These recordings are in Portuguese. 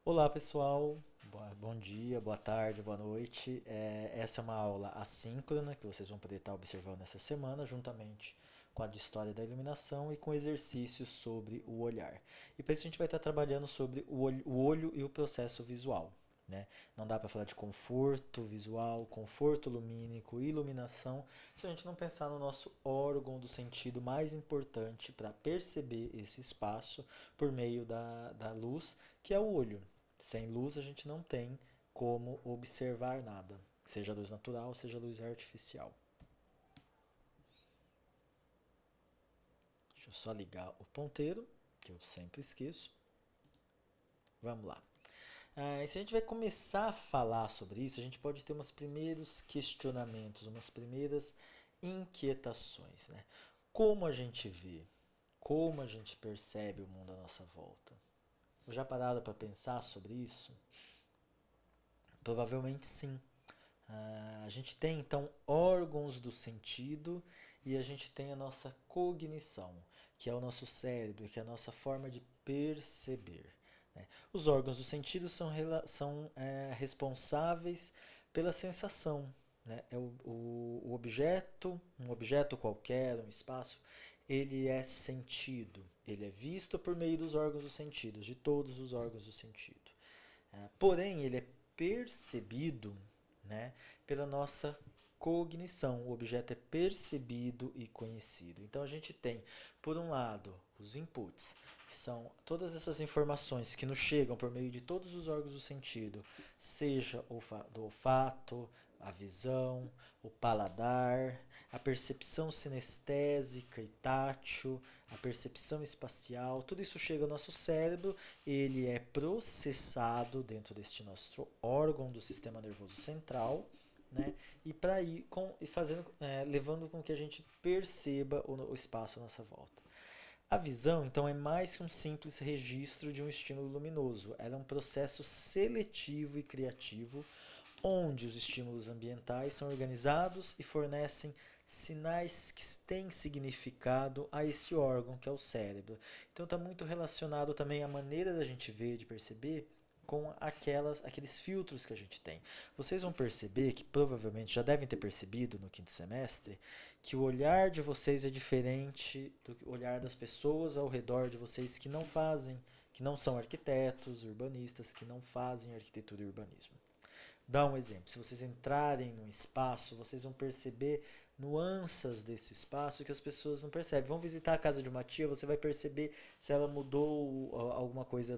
Olá pessoal, bom dia, boa tarde, boa noite. Essa é uma aula assíncrona que vocês vão poder estar observando essa semana, juntamente com a de História da Iluminação e com exercícios sobre o olhar. E para isso a gente vai estar trabalhando sobre o olho e o processo visual. Né? Não dá para falar de conforto visual, conforto lumínico, iluminação, se a gente não pensar no nosso órgão do sentido mais importante para perceber esse espaço por meio da luz, que é o olho. Sem luz a gente não tem como observar nada, seja luz natural, seja luz artificial. Deixa eu só ligar o ponteiro, que eu sempre esqueço. Vamos lá. E se a gente vai começar a falar sobre isso, a gente pode ter uns primeiros questionamentos, umas primeiras inquietações. Né? Como a gente vê, como a gente percebe o mundo à nossa volta? Já pararam para pensar sobre isso? Provavelmente sim. A gente tem então órgãos do sentido e a gente tem a nossa cognição, que é o nosso cérebro, que é a nossa forma de perceber. Né? Os órgãos do sentido são responsáveis pela sensação. Né? O objeto, um objeto qualquer, um espaço, ele é sentido, ele é visto por meio dos órgãos dos sentidos, de todos os órgãos do sentido. Porém, ele é percebido, né, pela nossa cognição. O objeto é percebido e conhecido. Então a gente tem, por um lado, os inputs, que são todas essas informações que nos chegam por meio de todos os órgãos do sentido, seja do olfato, a visão, o paladar, a percepção sinestésica e tátil, a percepção espacial, tudo isso chega ao nosso cérebro, ele é processado dentro deste nosso órgão do sistema nervoso central, né? E para ir levando com que a gente perceba o espaço à nossa volta. A visão, então, é mais que um simples registro de um estímulo luminoso. Ela é um processo seletivo e criativo, onde os estímulos ambientais são organizados e fornecem sinais que têm significado a esse órgão que é o cérebro. Então está muito relacionado também à maneira da gente ver, de perceber, com aqueles filtros que a gente tem. Vocês vão perceber que provavelmente já devem ter percebido no quinto semestre que o olhar de vocês é diferente do olhar das pessoas ao redor de vocês que não são arquitetos, urbanistas, que não fazem arquitetura e urbanismo. Dá um exemplo. Se vocês entrarem num espaço, vocês vão perceber nuances desse espaço que as pessoas não percebem. Vão visitar a casa de uma tia, você vai perceber se ela mudou alguma coisa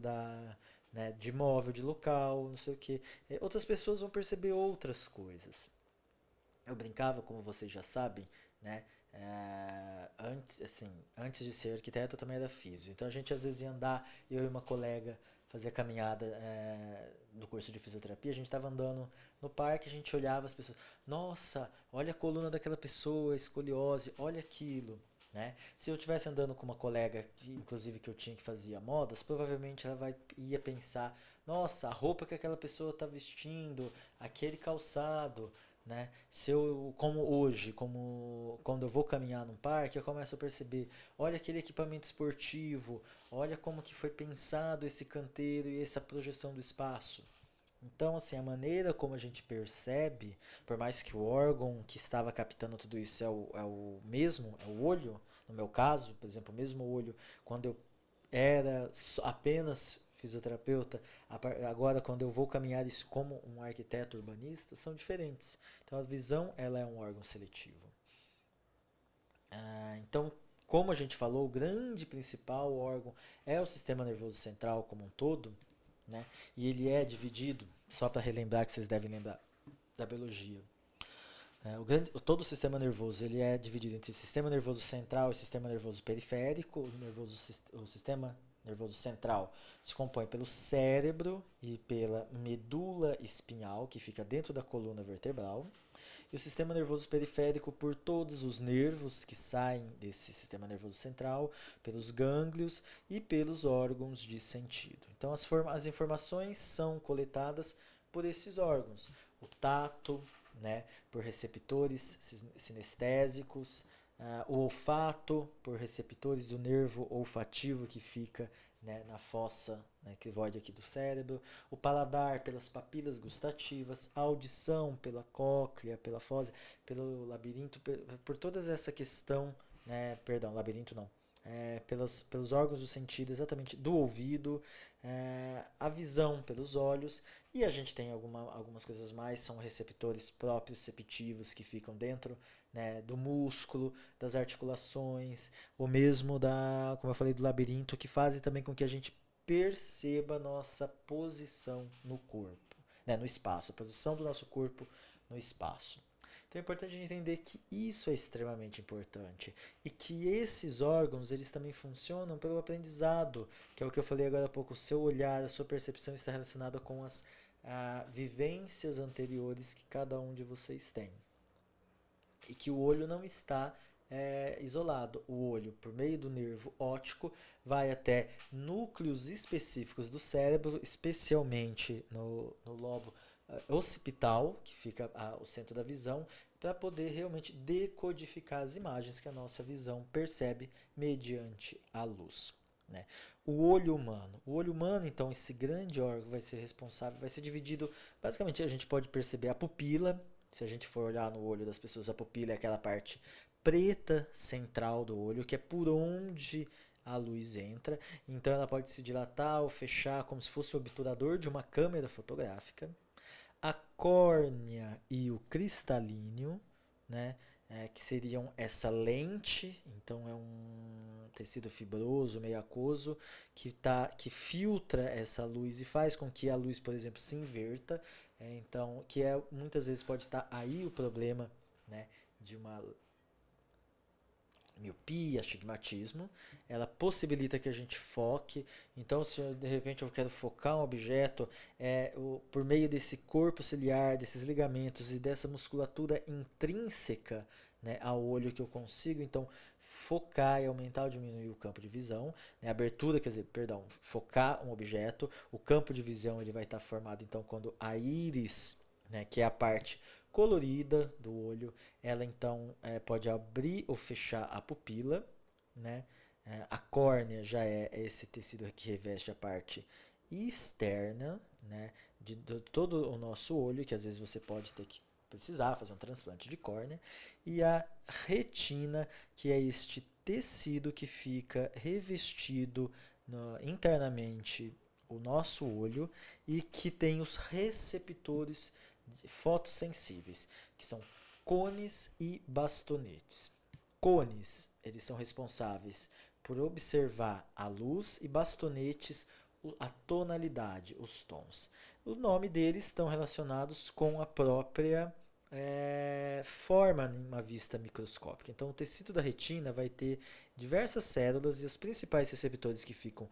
de móvel, de local, não sei o que. Outras pessoas vão perceber outras coisas. Eu brincava, como vocês já sabem, né? Antes de ser arquiteto, eu também era físico. Então a gente às vezes ia andar, eu e uma colega fazia caminhada no curso de fisioterapia, a gente estava andando no parque, a gente olhava as pessoas, nossa, olha a coluna daquela pessoa, escoliose, olha aquilo. Né? Se eu estivesse andando com uma colega, inclusive que eu tinha que fazia modas, provavelmente ia pensar, nossa, a roupa que aquela pessoa está vestindo, aquele calçado, né? Se eu, como hoje, como quando eu vou caminhar num parque, eu começo a perceber, olha aquele equipamento esportivo, olha como que foi pensado esse canteiro e essa projeção do espaço. Então, assim, a maneira como a gente percebe, por mais que o órgão que estava captando tudo isso é o mesmo, é o olho, no meu caso, por exemplo, o mesmo olho, quando eu era apenas fisioterapeuta, agora quando eu vou caminhar isso como um arquiteto urbanista, são diferentes. Então a visão ela é um órgão seletivo. Então, como a gente falou, o grande principal órgão é o sistema nervoso central como um todo, né? E ele é dividido, só para relembrar que vocês devem lembrar da biologia. Todo o sistema nervoso ele é dividido entre sistema nervoso central e sistema nervoso periférico. O sistema nervoso central se compõe pelo cérebro e pela medula espinhal, que fica dentro da coluna vertebral. E o sistema nervoso periférico por todos os nervos que saem desse sistema nervoso central, pelos gânglios e pelos órgãos de sentido. Então as informações são coletadas por esses órgãos. O tato, né, por receptores sinestésicos, o olfato por receptores do nervo olfativo que fica né, na fossa, né, crivoide aqui do cérebro, o paladar pelas papilas gustativas, a audição pela cóclea, pela fossa, pelo labirinto, por toda essa questão, né, perdão, labirinto não, pelos órgãos do sentido, exatamente do ouvido, a visão pelos olhos, e a gente tem algumas coisas mais, são receptores proprioceptivos que ficam dentro, né, do músculo, das articulações, ou mesmo como eu falei, do labirinto, que fazem também com que a gente perceba nossa posição no corpo, né, no espaço, a posição do nosso corpo no espaço. Então é importante a gente entender que isso é extremamente importante e que esses órgãos eles também funcionam pelo aprendizado, que é o que eu falei agora há pouco. O seu olhar, a sua percepção está relacionada com as vivências anteriores que cada um de vocês tem. E que o olho não está isolado. O olho, por meio do nervo óptico, vai até núcleos específicos do cérebro, especialmente no lobo occipital, que fica o centro da visão, para poder realmente decodificar as imagens que a nossa visão percebe mediante a luz. Né? O olho humano, então, esse grande órgão vai ser responsável, vai ser dividido, basicamente a gente pode perceber a pupila. Se a gente for olhar no olho das pessoas, a pupila é aquela parte preta central do olho, que é por onde a luz entra. Então ela pode se dilatar ou fechar como se fosse o obturador de uma câmera fotográfica. A córnea e o cristalíneo, né, que seriam essa lente, então é um tecido fibroso, meio aquoso, que filtra essa luz e faz com que a luz, por exemplo, se inverta. Então, muitas vezes pode estar aí o problema, né, de uma miopia, astigmatismo. Ela possibilita que a gente foque. Então, se de repente eu quero focar um objeto, por meio desse corpo ciliar, desses ligamentos e dessa musculatura intrínseca, né, ao olho, que eu consigo então focar e aumentar ou diminuir o campo de visão, né, abertura, quer dizer, perdão, focar um objeto. O campo de visão ele vai estar formado então quando a íris, né, que é a parte colorida do olho, ela então pode abrir ou fechar a pupila, né? A córnea já é esse tecido que reveste a parte externa, né, de todo o nosso olho, que às vezes você pode ter que precisar fazer um transplante de córnea, e a retina, que é este tecido que fica revestido internamente o nosso olho e que tem os receptores fotossensíveis, que são cones e bastonetes. Cones, eles são responsáveis por observar a luz, e bastonetes a tonalidade, os tons. O nome deles estão relacionados com a própria forma em uma vista microscópica. Então, o tecido da retina vai ter diversas células, e os principais receptores que ficam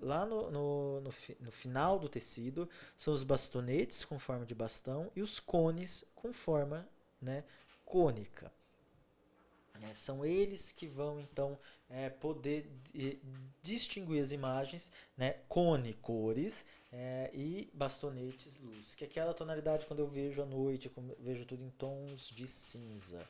lá no final do tecido são os bastonetes com forma de bastão e os cones com forma, né, cônica. São eles que vão então poder distinguir as imagens, né, cone cores e bastonetes luz, que é aquela tonalidade quando eu vejo à noite, eu vejo tudo em tons de cinza,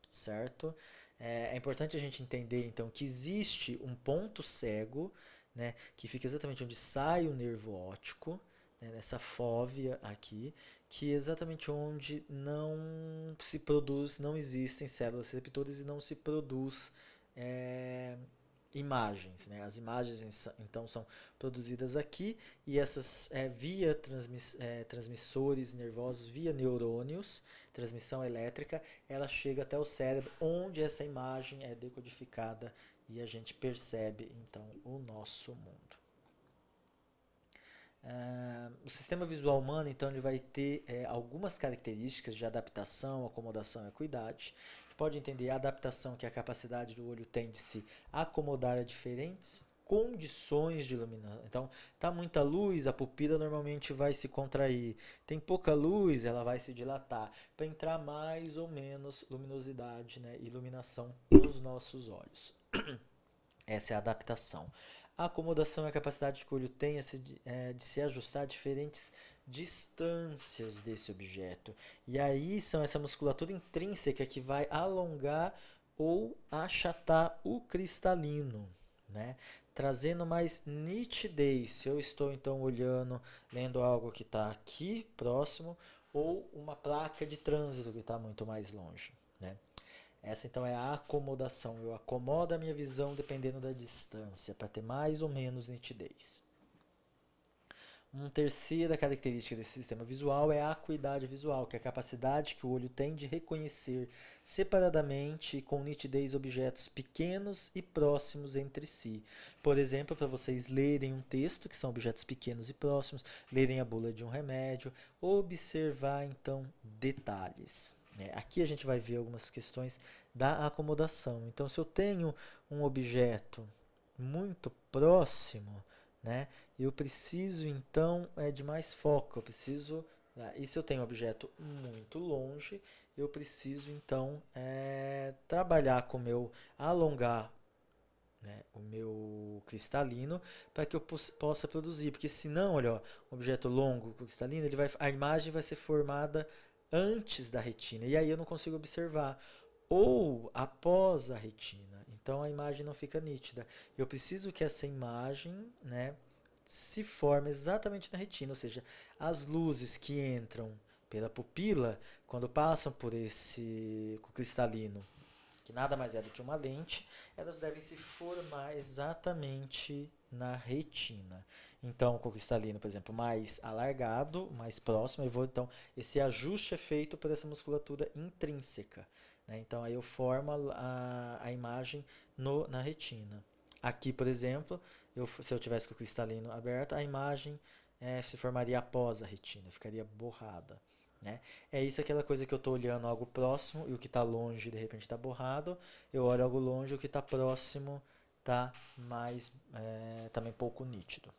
certo? É importante a gente entender então que existe um ponto cego, né, que fica exatamente onde sai o nervo óptico, né, nessa fóvea aqui, que é exatamente onde não se produz, não existem células receptoras e não se produz imagens. Né? As imagens então são produzidas aqui, e essas via transmissores nervosos, via neurônios, transmissão elétrica, ela chega até o cérebro, onde essa imagem é decodificada e a gente percebe então o nosso mundo. O sistema visual humano, então, ele vai ter algumas características de adaptação, acomodação e acuidade. A gente pode entender a adaptação, que é a capacidade do olho tem de se acomodar a diferentes condições de iluminação. Então, tá muita luz, a pupila normalmente vai se contrair. Tem pouca luz, ela vai se dilatar, para entrar mais ou menos luminosidade, né, iluminação nos nossos olhos. Essa é a adaptação. A acomodação é a capacidade que o olho tem de se ajustar a diferentes distâncias desse objeto. E aí são essa musculatura intrínseca que vai alongar ou achatar o cristalino. Né? trazendo mais nitidez. Se eu estou então olhando, lendo algo que está aqui próximo, ou uma placa de trânsito que está muito mais longe, né? Essa então é a acomodação. Eu acomodo a minha visão dependendo da distância, para ter mais ou menos nitidez. Uma terceira característica desse sistema visual é a acuidade visual, que é a capacidade que o olho tem de reconhecer separadamente e com nitidez objetos pequenos e próximos entre si. Por exemplo, para vocês lerem um texto, que são objetos pequenos e próximos, lerem a bula de um remédio, observar então detalhes. Aqui a gente vai ver algumas questões da acomodação. Então, se eu tenho um objeto muito próximo, né, eu preciso então de mais foco. Eu preciso, e se eu tenho um objeto muito longe, eu preciso então trabalhar com o meu alongar, né, o meu cristalino para que eu possa produzir, porque senão, olha, ó, um objeto longo cristalino, a imagem vai ser formada antes da retina e aí eu não consigo observar, ou após a retina, então a imagem não fica nítida. Eu preciso que essa imagem, né, se forme exatamente na retina, ou seja, as luzes que entram pela pupila, quando passam por esse cristalino, que nada mais é do que uma lente, elas devem se formar exatamente na retina. Então, com o cristalino, por exemplo, mais alargado, mais próximo, então esse ajuste é feito por essa musculatura intrínseca, né? Então, aí eu formo a imagem na retina. Aqui, por exemplo, se eu tivesse com o cristalino aberto, a imagem se formaria após a retina, ficaria borrada, né? É isso, aquela coisa que eu estou olhando algo próximo e o que está longe de repente está borrado. Eu olho algo longe e o que está próximo está mais também pouco nítido,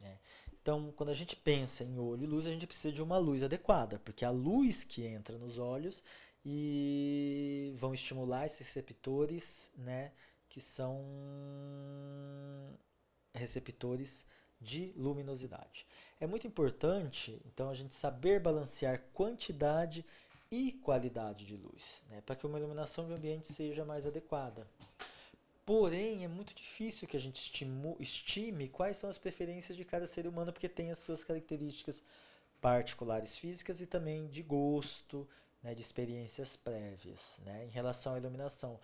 né? Então, quando a gente pensa em olho e luz, a gente precisa de uma luz adequada, porque a luz que entra nos olhos e vão estimular esses receptores, né, que são receptores de luminosidade. É muito importante, então, a gente saber balancear quantidade e qualidade de luz, né, para que uma iluminação do ambiente seja mais adequada. Porém, é muito difícil que a gente estime quais são as preferências de cada ser humano, porque tem as suas características particulares físicas e também de gosto, né, de experiências prévias, né, em relação à iluminação.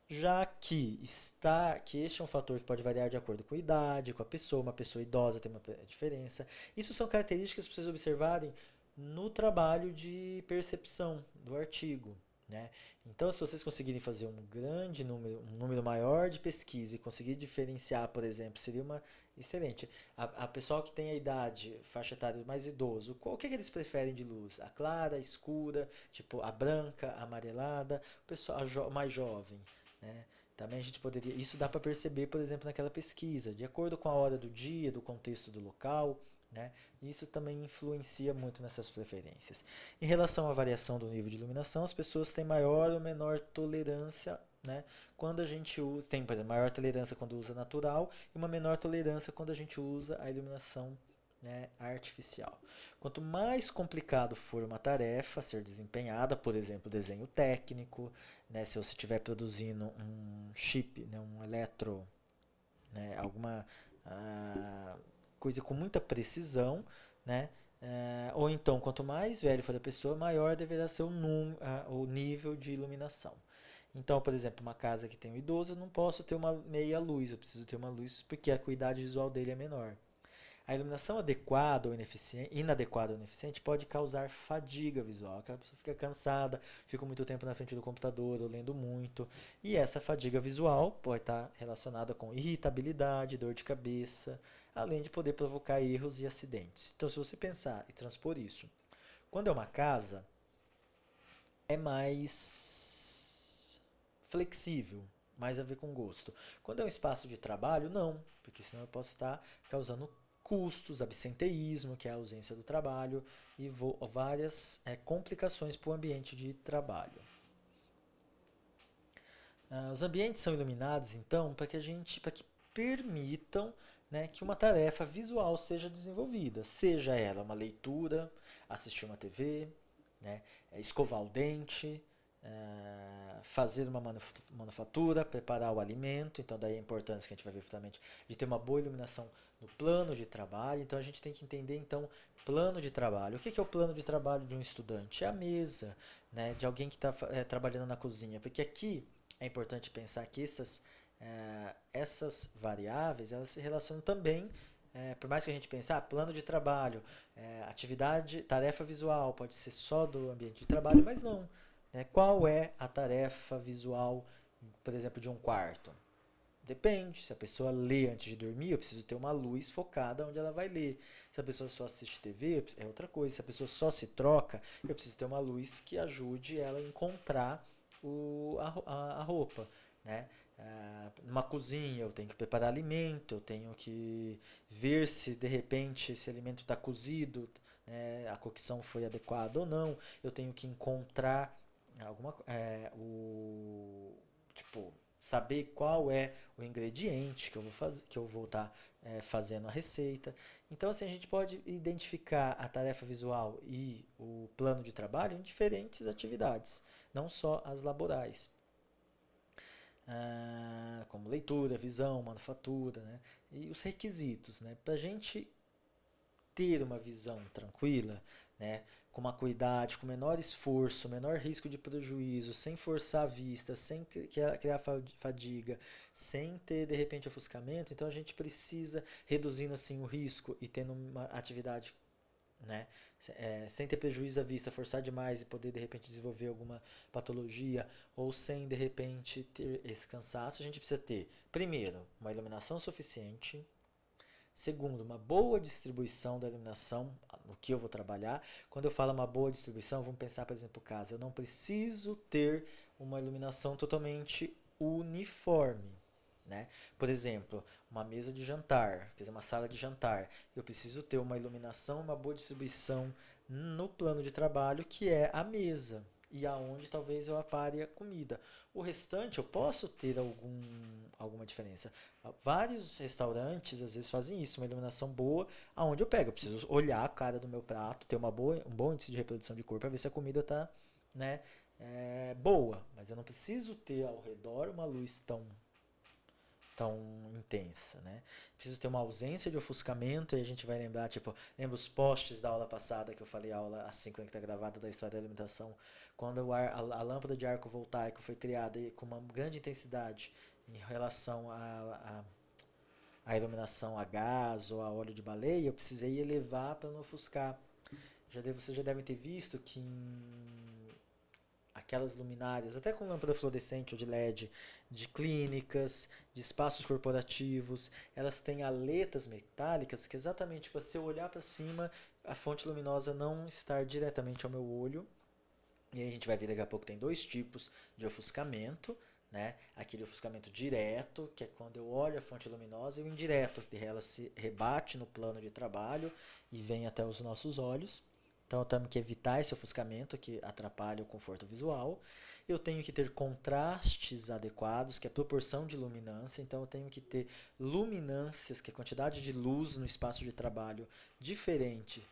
Já que este é um fator que pode variar de acordo com a idade, com a pessoa, uma pessoa idosa tem uma diferença. Isso são características para vocês observarem no trabalho de percepção do artigo, né? Então, se vocês conseguirem fazer um número maior de pesquisa e conseguir diferenciar, por exemplo, seria uma excelente. A pessoa que tem a idade, faixa etária mais idoso, o que eles preferem de luz? A clara, a escura, tipo a branca, a amarelada, o pessoal mais jovem, né? Também a gente poderia, isso dá para perceber, por exemplo, naquela pesquisa, de acordo com a hora do dia, do contexto do local, né? Isso também influencia muito nessas preferências. Em relação à variação do nível de iluminação, as pessoas têm maior ou menor tolerância, né, quando a gente usa, tem, por exemplo, maior tolerância quando usa natural e uma menor tolerância quando a gente usa a iluminação, né, artificial. Quanto mais complicado for uma tarefa a ser desempenhada, por exemplo, desenho técnico, né, se você estiver produzindo um chip, né, um eletro, né, alguma coisa com muita precisão, né, ou então, quanto mais velho for a pessoa, maior deverá ser o nível de iluminação. Então, por exemplo, uma casa que tem um idoso, eu não posso ter uma meia luz, eu preciso ter uma luz porque a acuidade visual dele é menor. A iluminação adequada ou inadequada ou ineficiente pode causar fadiga visual. Aquela pessoa fica cansada, fica muito tempo na frente do computador ou lendo muito. E essa fadiga visual pode estar relacionada com irritabilidade, dor de cabeça, além de poder provocar erros e acidentes. Então, se você pensar e transpor isso, quando é uma casa, é mais flexível, mais a ver com gosto. Quando é um espaço de trabalho, não, porque senão eu posso estar causando custos, absenteísmo, que é a ausência do trabalho, e várias complicações para o ambiente de trabalho. Os ambientes são iluminados, então, para que permitam, né, que uma tarefa visual seja desenvolvida, seja ela uma leitura, assistir uma TV, né, escovar o dente, fazer uma manufatura, preparar o alimento, então daí a importância que a gente vai ver futuramente de ter uma boa iluminação no plano de trabalho. Então a gente tem que entender então plano de trabalho. O que é o plano de trabalho de um estudante? É a mesa, né, de alguém que está trabalhando na cozinha, porque aqui é importante pensar que essas variáveis elas se relacionam também. Por mais que a gente pense, plano de trabalho, atividade, tarefa visual, pode ser só do ambiente de trabalho, mas não. Né? Qual é a tarefa visual, por exemplo, de um quarto? Depende. Se a pessoa lê antes de dormir, eu preciso ter uma luz focada onde ela vai ler. Se a pessoa só assiste TV, é outra coisa. Se a pessoa só se troca, eu preciso ter uma luz que ajude ela a encontrar a roupa. Né? Numa cozinha, eu tenho que preparar alimento, eu tenho que ver se de repente esse alimento está cozido, né? A cocção foi adequada ou não. Eu tenho que encontrar tipo, saber qual é o ingrediente que eu vou fazer, que eu vou estar fazendo a receita. Então, assim, a gente pode identificar a tarefa visual e o plano de trabalho em diferentes atividades, não só as laborais. Como leitura, visão, manufatura, né? E os requisitos, né? Para a gente ter uma visão tranquila, né, com uma acuidade, com menor esforço, menor risco de prejuízo, sem forçar a vista, sem criar fadiga, sem ter de repente ofuscamento, então a gente precisa, reduzindo assim o risco e tendo uma atividade, né, sem ter prejuízo à vista, forçar demais e poder de repente desenvolver alguma patologia, ou sem de repente ter esse cansaço, a gente precisa ter, primeiro, uma iluminação suficiente. Segundo, uma boa distribuição da iluminação no que eu vou trabalhar. Quando eu falo uma boa distribuição, vamos pensar, por exemplo, casa. Eu não preciso ter uma iluminação totalmente uniforme. Né? Por exemplo, uma mesa de jantar, quer dizer, uma sala de jantar. Eu preciso ter uma iluminação, uma boa distribuição no plano de trabalho, que é a mesa e aonde talvez eu apare a comida. O restante eu posso ter alguma diferença. Vários restaurantes às vezes fazem isso, uma iluminação boa, aonde eu pego. Eu preciso olhar a cara do meu prato, ter um bom índice de reprodução de cor para ver se a comida está, né, boa. Mas eu não preciso ter ao redor uma luz tão intensa, né? Preciso ter uma ausência de ofuscamento e a gente vai lembrar, tipo, lembra os postes da aula passada que eu falei, a aula assíncrona que está gravada da história da alimentação, quando a lâmpada de arco voltaico foi criada com uma grande intensidade em relação a iluminação a gás ou a óleo de baleia, eu precisei elevar para não ofuscar. Vocês já devem ter visto que aquelas luminárias, até com lâmpada fluorescente ou de LED, de clínicas, de espaços corporativos, elas têm aletas metálicas que exatamente para se eu olhar para cima, a fonte luminosa não estar diretamente ao meu olho. E aí a gente vai ver daqui a pouco tem dois tipos de ofuscamento, né? Aquele ofuscamento direto, que é quando eu olho a fonte luminosa, e o indireto, que ela se rebate no plano de trabalho e vem até os nossos olhos. Então eu tenho que evitar esse ofuscamento que atrapalha o conforto visual. Eu tenho que ter contrastes adequados, que é a proporção de luminância. Então eu tenho que ter luminâncias, que é a quantidade de luz no espaço de trabalho diferente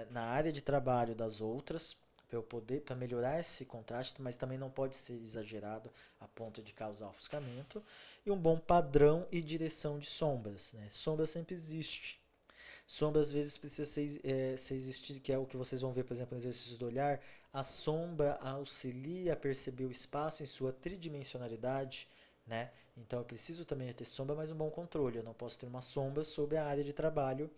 na área de trabalho das outras, para melhorar esse contraste, mas também não pode ser exagerado a ponto de causar ofuscamento. E um bom padrão e direção de sombras. Né? Sombra sempre existe. Sombra às vezes precisa ser existir, que é o que vocês vão ver, por exemplo, no exercício do olhar. A sombra auxilia a perceber o espaço em sua tridimensionalidade, né? Então eu preciso também ter sombra, mas um bom controle. Eu não posso ter uma sombra sobre a área de trabalho,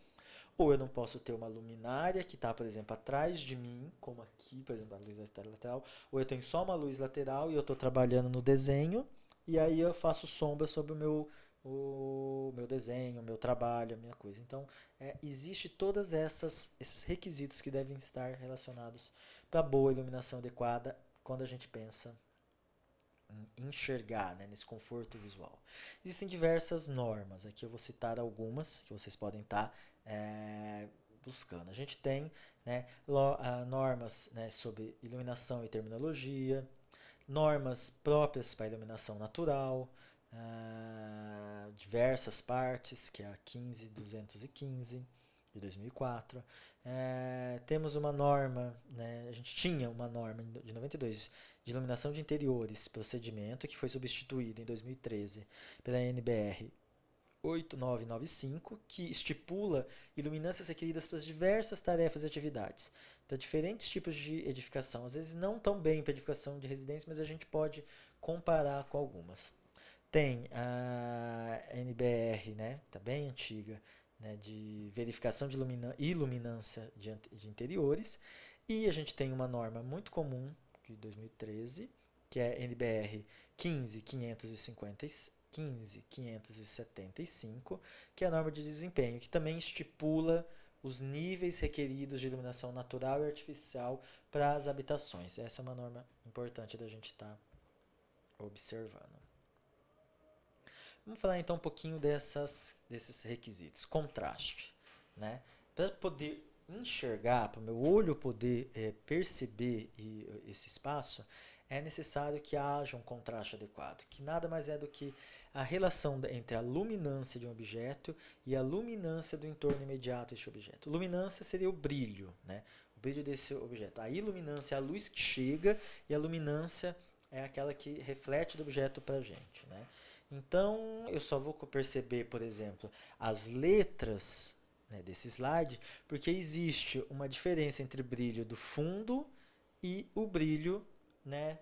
ou eu não posso ter uma luminária que está, por exemplo, atrás de mim, como aqui, por exemplo, a luz lateral, ou eu tenho só uma luz lateral e eu estou trabalhando no desenho, e aí eu faço sombra sobre o meu desenho, o meu trabalho, a minha coisa. Então, existe todas esses requisitos que devem estar relacionados para boa iluminação adequada quando a gente pensa em enxergar, né, nesse conforto visual. Existem diversas normas, aqui eu vou citar algumas que vocês podem estar buscando. A gente tem, né, normas, né, sobre iluminação e terminologia, normas próprias para iluminação natural, diversas partes, que é a 15215, de 2004. Temos uma norma, né, a gente tinha uma norma de 92 de iluminação de interiores, procedimento, que foi substituída em 2013 pela NBR 8995, que estipula iluminâncias requeridas para as diversas tarefas e atividades, para diferentes tipos de edificação. Às vezes não tão bem para edificação de residência, mas a gente pode comparar com algumas. Tem a NBR, né, tá bem antiga, né, de verificação de iluminância de interiores, e a gente tem uma norma muito comum de 2013, que é NBR 15575, que é a norma de desempenho, que também estipula os níveis requeridos de iluminação natural e artificial para as habitações. Essa é uma norma importante da gente estar observando. Vamos falar então um pouquinho desses requisitos. Contraste, né? Para poder enxergar, para o meu olho poder perceber esse espaço, é necessário que haja um contraste adequado, que nada mais é do que a relação entre a luminância de um objeto e a luminância do entorno imediato deste objeto. Luminância seria o brilho, né? O brilho desse objeto. A iluminância é a luz que chega e a luminância é aquela que reflete do objeto para a gente, né? Então, eu só vou perceber, por exemplo, as letras, né, desse slide, porque existe uma diferença entre o brilho do fundo e o brilho, né,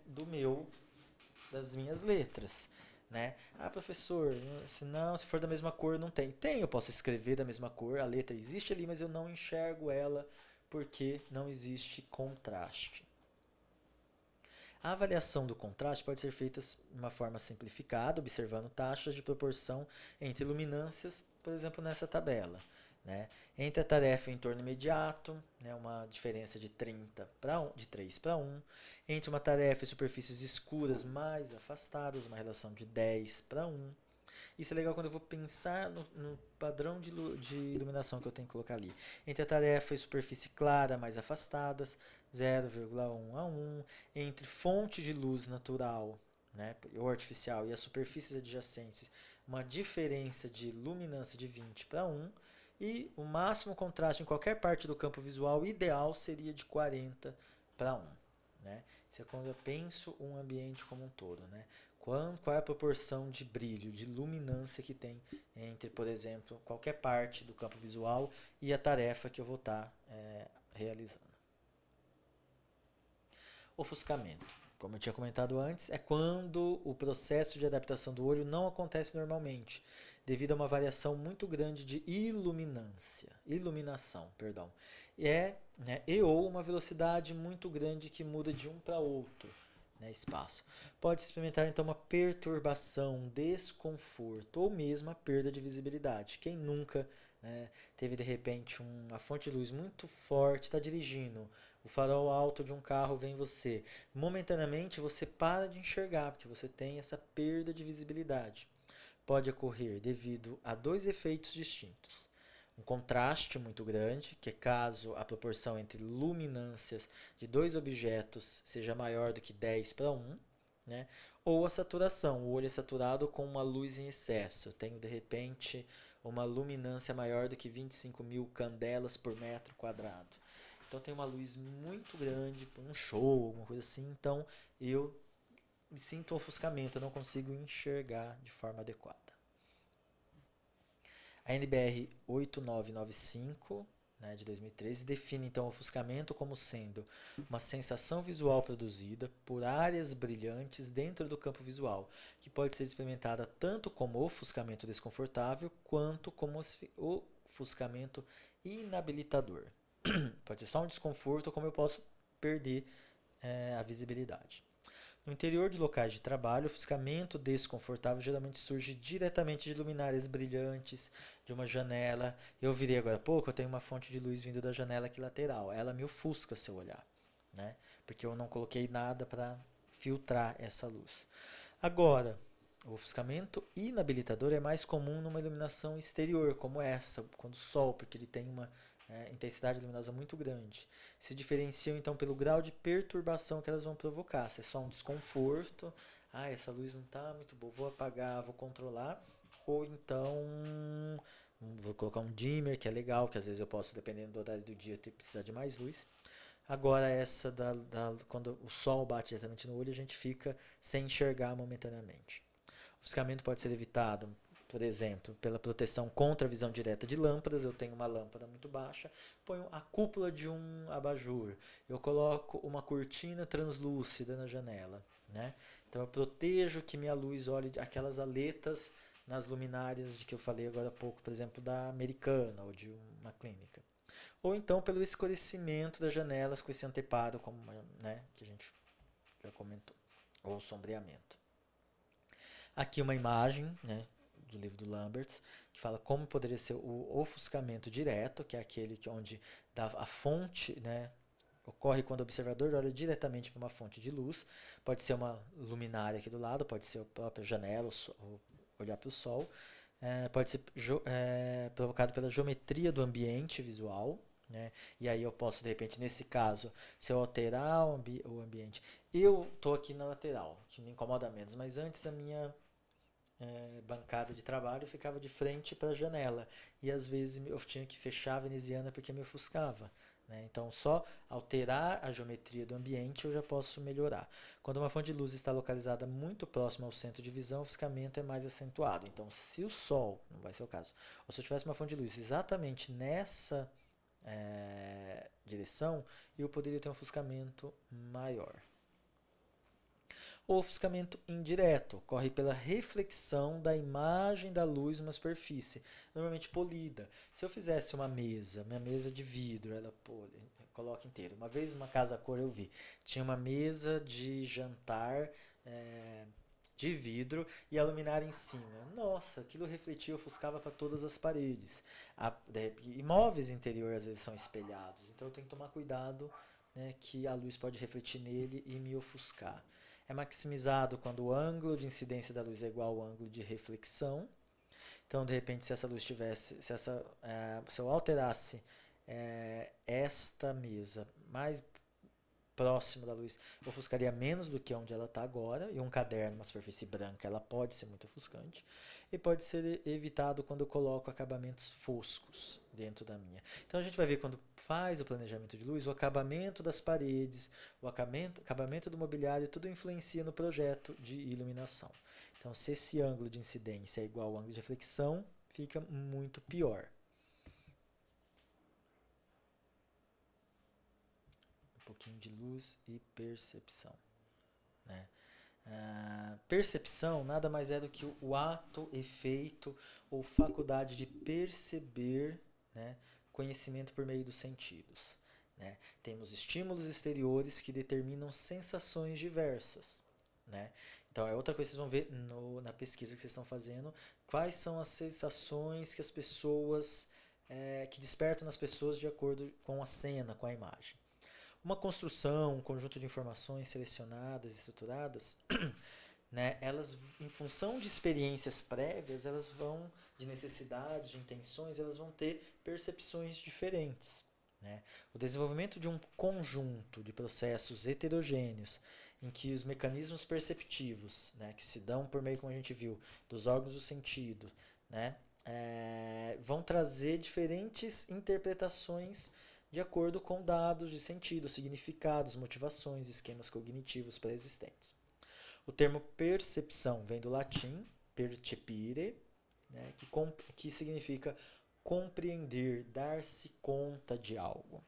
das minhas letras. Né? Ah, professor, se for da mesma cor, não tem. Tem, eu posso escrever da mesma cor, a letra existe ali, mas eu não enxergo ela porque não existe contraste. A avaliação do contraste pode ser feita de uma forma simplificada, observando taxas de proporção entre luminâncias, por exemplo, nessa tabela. Né? Entre a tarefa e o entorno imediato, né, uma diferença de 3 para 1. Entre uma tarefa e superfícies escuras mais afastadas, uma relação de 10 para 1. Isso é legal quando eu vou pensar no padrão de iluminação que eu tenho que colocar ali. Entre a tarefa e superfície clara mais afastadas, 0,1 a 1. Entre fonte de luz natural, né, ou artificial, e as superfícies adjacentes, uma diferença de luminância de 20 para 1. E o máximo contraste em qualquer parte do campo visual ideal seria de 40 para 1. Né? Isso é quando eu penso um ambiente como um todo. Né? Qual é a proporção de brilho, de luminância que tem entre, por exemplo, qualquer parte do campo visual e a tarefa que eu vou estar realizando. Ofuscamento, como eu tinha comentado antes, é quando o processo de adaptação do olho não acontece normalmente, devido a uma variação muito grande de iluminação, e ou uma velocidade muito grande que muda de um para outro, né, espaço. Pode experimentar então uma perturbação, um desconforto ou mesmo a perda de visibilidade. Quem nunca, né, teve de repente uma fonte de luz muito forte, está dirigindo, o farol alto de um carro vem em você, momentaneamente você para de enxergar porque você tem essa perda de visibilidade. Pode ocorrer devido a dois efeitos distintos. Um contraste muito grande, que é caso a proporção entre luminâncias de dois objetos seja maior do que 10 para 1, né? Ou a saturação, o olho é saturado com uma luz em excesso. Eu tenho, de repente, uma luminância maior do que 25.000 candelas por metro quadrado. Então tem uma luz muito grande, um show, alguma coisa assim, então eu me sinto ofuscamento, eu não consigo enxergar de forma adequada. A NBR 8995, né, de 2013, define então o ofuscamento como sendo uma sensação visual produzida por áreas brilhantes dentro do campo visual, que pode ser experimentada tanto como ofuscamento desconfortável quanto como ofuscamento inabilitador. Pode ser só um desconforto, como eu posso perder a visibilidade. No interior de locais de trabalho, o ofuscamento desconfortável geralmente surge diretamente de luminárias brilhantes, de uma janela. Eu virei agora há pouco, eu tenho uma fonte de luz vindo da janela aqui lateral. Ela me ofusca se eu olhar, né? Porque eu não coloquei nada para filtrar essa luz. Agora, o ofuscamento inabilitador é mais comum numa iluminação exterior, como essa, quando o sol, porque ele tem uma intensidade luminosa muito grande. Se diferenciam então pelo grau de perturbação que elas vão provocar. Se é só um desconforto, essa luz não está muito boa, vou apagar, vou controlar, ou então Vou colocar um dimmer, que é legal, que às vezes eu posso, dependendo do horário do dia, precisar de mais luz. Agora essa quando o sol bate diretamente no olho, a gente fica sem enxergar momentaneamente. O ofuscamento pode ser evitado, por exemplo, pela proteção contra a visão direta de lâmpadas. Eu tenho uma lâmpada muito baixa, ponho a cúpula de um abajur, eu coloco uma cortina translúcida na janela, né? Então eu protejo que minha luz olhe aquelas aletas nas luminárias de que eu falei agora há pouco, por exemplo, da Americana ou de uma clínica. Ou então pelo escurecimento das janelas com esse anteparo, como, né, que a gente já comentou, ou sombreamento. Aqui uma imagem, né, do livro do Lambert, que fala como poderia ser o ofuscamento direto, que é aquele onde a fonte, né, ocorre quando o observador olha diretamente para uma fonte de luz. Pode ser uma luminária aqui do lado, pode ser a própria janela, ou olhar para o sol. Pode ser provocado pela geometria do ambiente visual, né? E aí eu posso, de repente, nesse caso, se eu alterar o ambiente, eu estou aqui na lateral, que me incomoda menos, mas antes a minha bancada de trabalho ficava de frente para a janela e às vezes eu tinha que fechar a veneziana porque me ofuscava. Né? Então, só alterar a geometria do ambiente eu já posso melhorar. Quando uma fonte de luz está localizada muito próxima ao centro de visão, o ofuscamento é mais acentuado. Então, se o sol, não vai ser o caso, ou se eu tivesse uma fonte de luz exatamente nessa direção, eu poderia ter um ofuscamento maior. O ofuscamento indireto ocorre pela reflexão da imagem da luz numa superfície, normalmente polida. Se eu fizesse uma mesa, minha mesa de vidro, ela coloca inteira. Uma vez numa casa a cor eu vi, tinha uma mesa de jantar de vidro e a luminária em cima. Nossa, aquilo refletia, ofuscava para todas as paredes. Imóveis interiores às vezes são espelhados, então eu tenho que tomar cuidado, né, que a luz pode refletir nele e me ofuscar. É maximizado quando o ângulo de incidência da luz é igual ao ângulo de reflexão. Então, de repente, se essa luz tivesse, se eu alterasse esta mesa mais próximo da luz, ofuscaria menos do que onde ela está agora. E um caderno, uma superfície branca, ela pode ser muito ofuscante. E pode ser evitado quando eu coloco acabamentos foscos dentro da minha. Então a gente vai ver quando faz o planejamento de luz, o acabamento das paredes, o acabamento do mobiliário, tudo influencia no projeto de iluminação. Então, se esse ângulo de incidência é igual ao ângulo de reflexão, fica muito pior. Um pouquinho de luz e percepção. Né? Percepção nada mais é do que o ato, efeito ou faculdade de perceber, né, conhecimento por meio dos sentidos. Né? Temos estímulos exteriores que determinam sensações diversas. Né? Então é outra coisa que vocês vão ver na pesquisa que vocês estão fazendo, quais são as sensações que as pessoas, que despertam nas pessoas de acordo com a cena, com a imagem. Uma construção, um conjunto de informações selecionadas e estruturadas, né, elas, em função de experiências prévias, elas vão, de necessidades, de intenções, elas vão ter percepções diferentes. Né? O desenvolvimento de um conjunto de processos heterogêneos, em que os mecanismos perceptivos, né, que se dão por meio, como a gente viu, dos órgãos do sentido, né, vão trazer diferentes interpretações de acordo com dados de sentido, significados, motivações, esquemas cognitivos pré-existentes. O termo percepção vem do latim percepire, né, que significa compreender, dar-se conta de algo.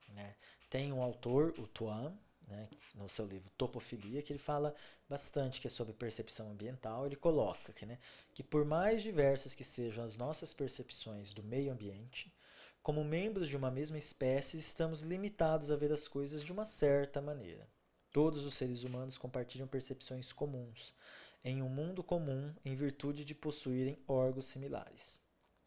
Né? Tem um autor, o Tuan, né, no seu livro Topofilia, que ele fala bastante que é sobre percepção ambiental. Ele coloca que por mais diversas que sejam as nossas percepções do meio ambiente, como membros de uma mesma espécie, estamos limitados a ver as coisas de uma certa maneira. Todos os seres humanos compartilham percepções comuns, em um mundo comum, em virtude de possuírem órgãos similares.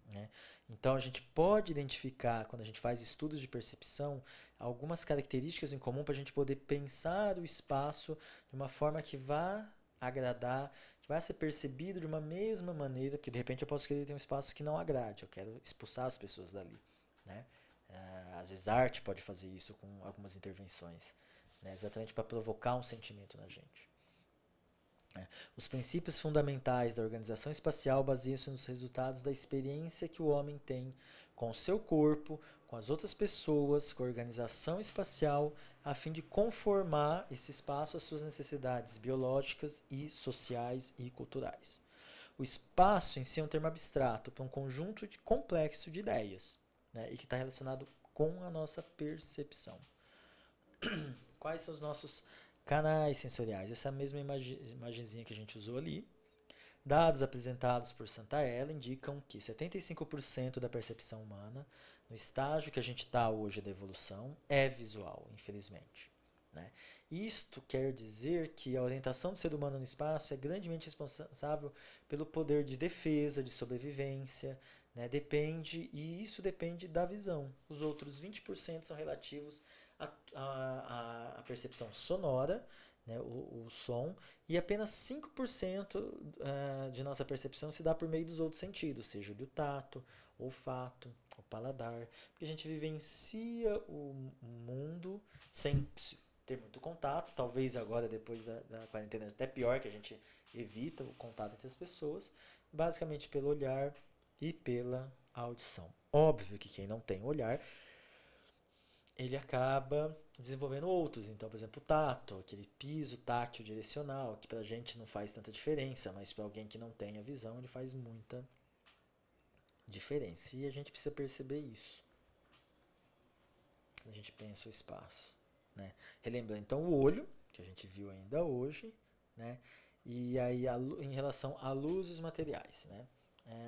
Né? Então a gente pode identificar, quando a gente faz estudos de percepção, algumas características em comum para a gente poder pensar o espaço de uma forma que vá agradar, que vai ser percebido de uma mesma maneira, porque de repente eu posso querer ter um espaço que não agrade, eu quero expulsar as pessoas dali. Né? Às vezes a arte pode fazer isso com algumas intervenções, né? Exatamente para provocar um sentimento na gente. Os princípios fundamentais da organização espacial baseiam-se nos resultados da experiência que o homem tem com o seu corpo, com as outras pessoas, com a organização espacial, a fim de conformar esse espaço às suas necessidades biológicas e sociais e culturais. O espaço em si é um termo abstrato para um conjunto complexo de ideias, né, e que está relacionado com a nossa percepção. Quais são os nossos canais sensoriais? Essa mesma imagenzinha que a gente usou ali. Dados apresentados por Santaella indicam que 75% da percepção humana, no estágio que a gente está hoje da evolução, é visual, infelizmente. Né? Isto quer dizer que a orientação do ser humano no espaço é grandemente responsável pelo poder de defesa, de sobrevivência, né? E isso depende da visão. Os outros 20% são relativos à percepção sonora, né? O som, e apenas 5% de nossa percepção se dá por meio dos outros sentidos, seja do tato, olfato, o paladar, porque a gente vivencia o mundo sem ter muito contato, talvez agora depois da quarentena até pior, que a gente evita o contato entre as pessoas, basicamente pelo olhar e pela audição. Óbvio que quem não tem olhar, ele acaba desenvolvendo outros. Então, por exemplo, o tato, aquele piso tátil direcional, que pra gente não faz tanta diferença, mas para alguém que não tem a visão, ele faz muita diferença. E a gente precisa perceber isso. A gente pensa o espaço. Né? Relembrando então o olho, que a gente viu ainda hoje, né? E aí em relação à luz e os materiais. Né?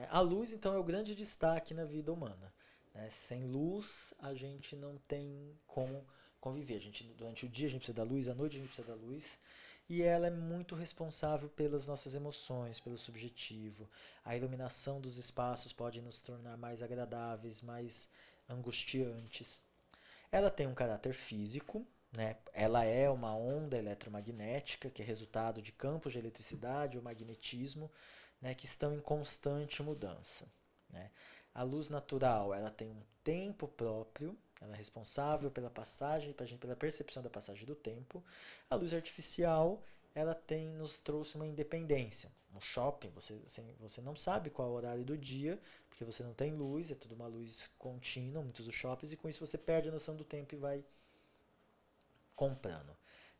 A luz, então, é o grande destaque na vida humana. Né? Sem luz, a gente não tem como conviver. Durante o dia a gente precisa da luz, à noite a gente precisa da luz. E ela é muito responsável pelas nossas emoções, pelo subjetivo. A iluminação dos espaços pode nos tornar mais agradáveis, mais angustiantes. Ela tem um caráter físico, né? Ela é uma onda eletromagnética que é resultado de campos de eletricidade ou magnetismo, né, que estão em constante mudança. Né? A luz natural, ela tem um tempo próprio, ela é responsável pela passagem, pela percepção da passagem do tempo. A luz artificial, ela nos trouxe uma independência. No shopping, você não sabe qual é o horário do dia, porque você não tem luz, é tudo uma luz contínua, muitos dos shoppings, e com isso você perde a noção do tempo e vai comprando.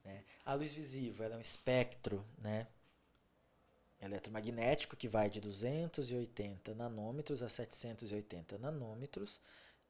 Né? A luz visível, ela é um espectro, né, eletromagnético que vai de 280 nanômetros a 780 nanômetros,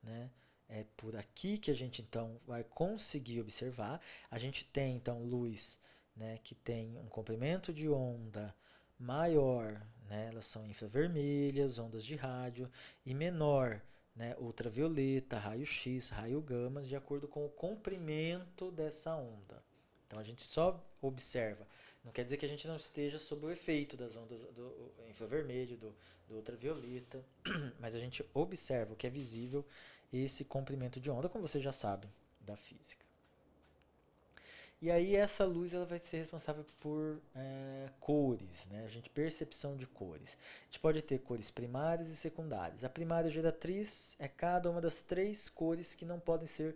né? É por aqui que a gente então vai conseguir observar. A gente tem então luz, né, que tem um comprimento de onda maior, né, elas são infravermelhas, ondas de rádio, e menor, né, ultravioleta, raio-x, raio gama, de acordo com o comprimento dessa onda. Então a gente só observa. Não quer dizer que a gente não esteja sob o efeito das ondas do infravermelho, do ultravioleta, mas a gente observa o que é visível, esse comprimento de onda, como vocês já sabem da física. E aí essa luz ela vai ser responsável por cores, né? A gente percepção de cores. A gente pode ter cores primárias e secundárias. A primária geratriz é cada uma das 3 cores que não podem ser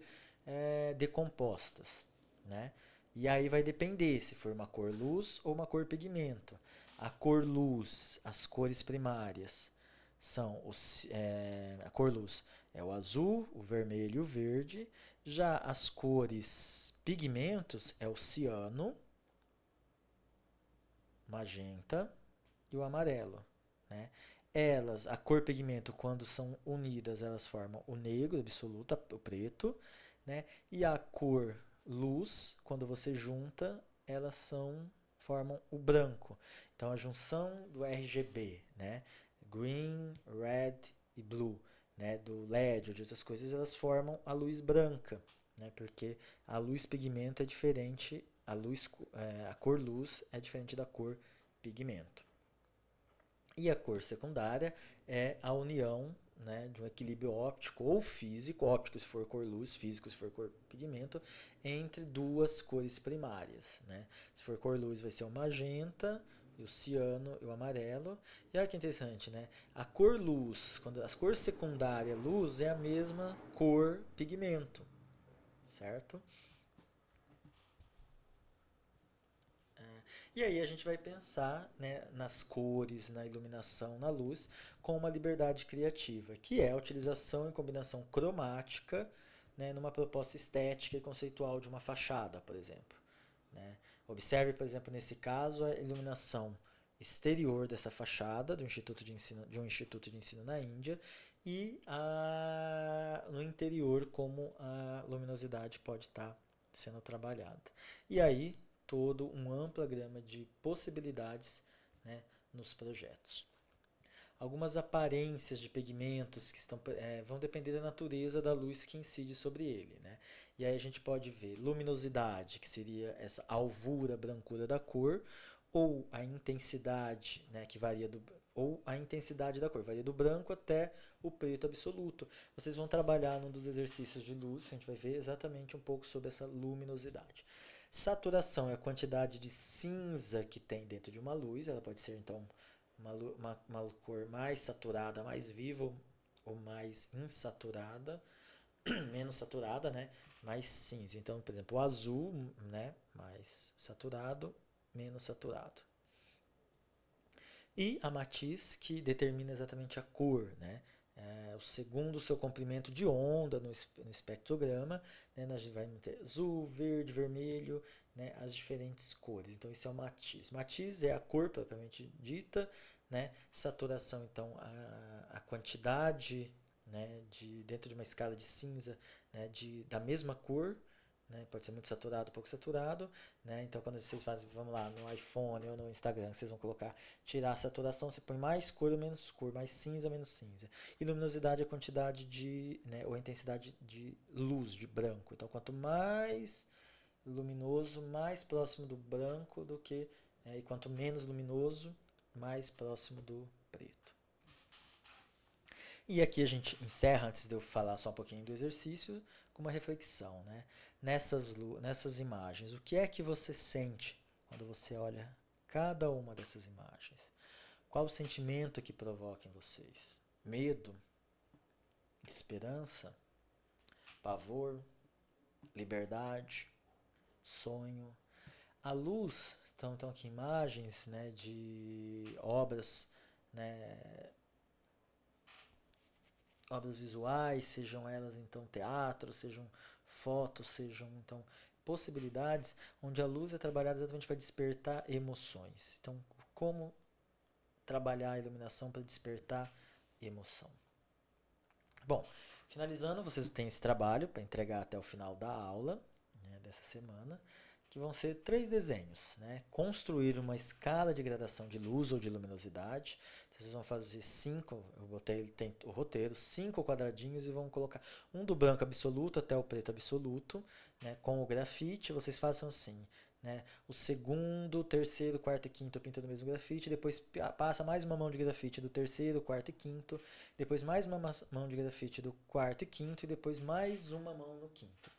decompostas, né? E aí vai depender se for uma cor luz ou uma cor pigmento. A cor luz, as cores primárias são a cor luz é o azul, o vermelho e o verde. Já as cores pigmentos é o ciano, magenta e o amarelo. Né? A cor pigmento, quando são unidas, elas formam o negro absoluto, o preto. Né? E a cor luz, quando você junta, elas formam o branco. Então a junção do RGB, né? Green, red e blue, né? Do LED ou de outras coisas, elas formam a luz branca, né? Porque a luz pigmento é diferente, a cor luz é diferente da cor pigmento. E a cor secundária é a união, né, de um equilíbrio óptico ou físico, óptico se for cor luz, físico se for cor pigmento, entre 2 cores primárias. Né? Se for cor luz vai ser o magenta, o ciano e o amarelo. E olha que interessante, né? A cor luz, quando a cor secundária luz é a mesma cor pigmento, certo? E aí a gente vai pensar, né, nas cores, na iluminação, na luz, com uma liberdade criativa, que é a utilização e combinação cromática, né, numa proposta estética e conceitual de uma fachada, por exemplo. Né? Observe, por exemplo, nesse caso, a iluminação exterior dessa fachada de um instituto de ensino na Índia e no interior como a luminosidade pode estar sendo trabalhada. E aí, todo um ampla gama de possibilidades, né, nos projetos. Algumas aparências de pigmentos que vão depender da natureza da luz que incide sobre ele. Né? E aí a gente pode ver luminosidade, que seria essa alvura, brancura da cor, ou a intensidade, né, que varia ou a intensidade da cor, varia do branco até o preto absoluto. Vocês vão trabalhar num dos exercícios de luz, a gente vai ver exatamente um pouco sobre essa luminosidade. Saturação é a quantidade de cinza que tem dentro de uma luz, ela pode ser então uma cor mais saturada, mais viva ou mais insaturada, menos saturada, né? Mais cinza. Então, por exemplo, o azul, né? Mais saturado, menos saturado. E a matiz, que determina exatamente a cor, né? O segundo seu comprimento de onda no espectrograma, né? Nós vamos ter azul, verde, vermelho, né? As diferentes cores. Então, isso é o matiz. Matiz é a cor propriamente dita, né? Saturação, então, a quantidade, né? Dentro de uma escala de cinza, né? Da mesma cor, né? Pode ser muito saturado, pouco saturado, né? Então, quando vocês fazem, vamos lá, no iPhone ou no Instagram, vocês vão colocar, tirar a saturação, você põe mais cor ou menos cor, mais cinza, menos cinza. E luminosidade é a quantidade né, ou a intensidade de luz, de branco. Então, quanto mais luminoso, mais próximo do branco do que, e quanto menos luminoso, mais próximo do preto. E aqui a gente encerra, antes de eu falar só um pouquinho do exercício, com uma reflexão, né? Nessas imagens, o que é que você sente quando você olha cada uma dessas imagens? Qual o sentimento que provoca em vocês? Medo? Esperança? Pavor? Liberdade? Sonho? A luz, então aqui imagens, né, de obras, né, obras visuais, sejam elas então teatro, sejam fotos, sejam então possibilidades onde a luz é trabalhada exatamente para despertar emoções. Então, como trabalhar a iluminação para despertar emoção? Bom, finalizando, vocês têm esse trabalho para entregar até o final da aula, né, dessa semana, que vão ser 3 desenhos, né? Construir uma escala de gradação de luz ou de luminosidade. Vocês vão fazer 5, eu botei, tem o roteiro, 5 quadradinhos e vão colocar um do branco absoluto até o preto absoluto, né? Com o grafite, vocês façam assim, né? O segundo, terceiro, quarto e quinto pinta do mesmo grafite, depois passa mais uma mão de grafite do terceiro, quarto e quinto, depois mais uma mão de grafite do quarto e quinto e depois mais uma mão no quinto,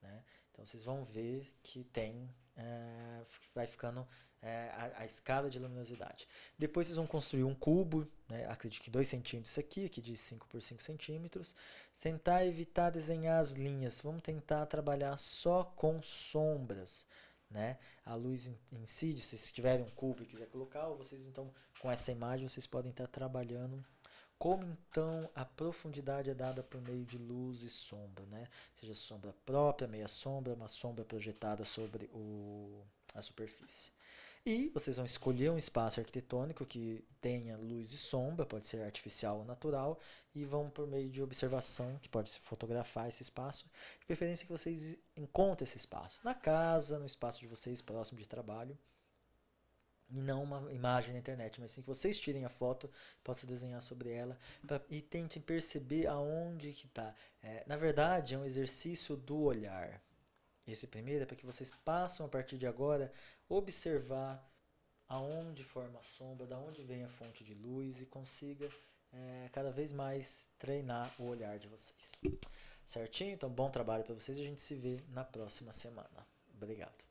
né? Então vocês vão ver que vai ficando a escala de luminosidade. Depois vocês vão construir um cubo, né? Acredito que 2 centímetros aqui de 5 por 5 centímetros. Tentar evitar desenhar as linhas. Vamos tentar trabalhar só com sombras, né? A luz incide, se tiverem um cubo e quiser colocar, ou vocês então com essa imagem vocês podem estar trabalhando como então a profundidade é dada por meio de luz e sombra, né? Seja sombra própria, meia sombra, uma sombra projetada sobre a superfície. E vocês vão escolher um espaço arquitetônico que tenha luz e sombra, pode ser artificial ou natural, e vão por meio de observação, que pode se fotografar esse espaço, de preferência que vocês encontrem esse espaço na casa, no espaço de vocês próximo de trabalho, e não uma imagem na internet, mas sim que vocês tirem a foto, possam desenhar sobre ela e tentem perceber aonde que está. Na verdade, é um exercício do olhar. Esse primeiro é para que vocês passem a partir de agora observar aonde forma a sombra, da onde vem a fonte de luz e consiga cada vez mais treinar o olhar de vocês. Certinho? Então, bom trabalho para vocês e a gente se vê na próxima semana. Obrigado.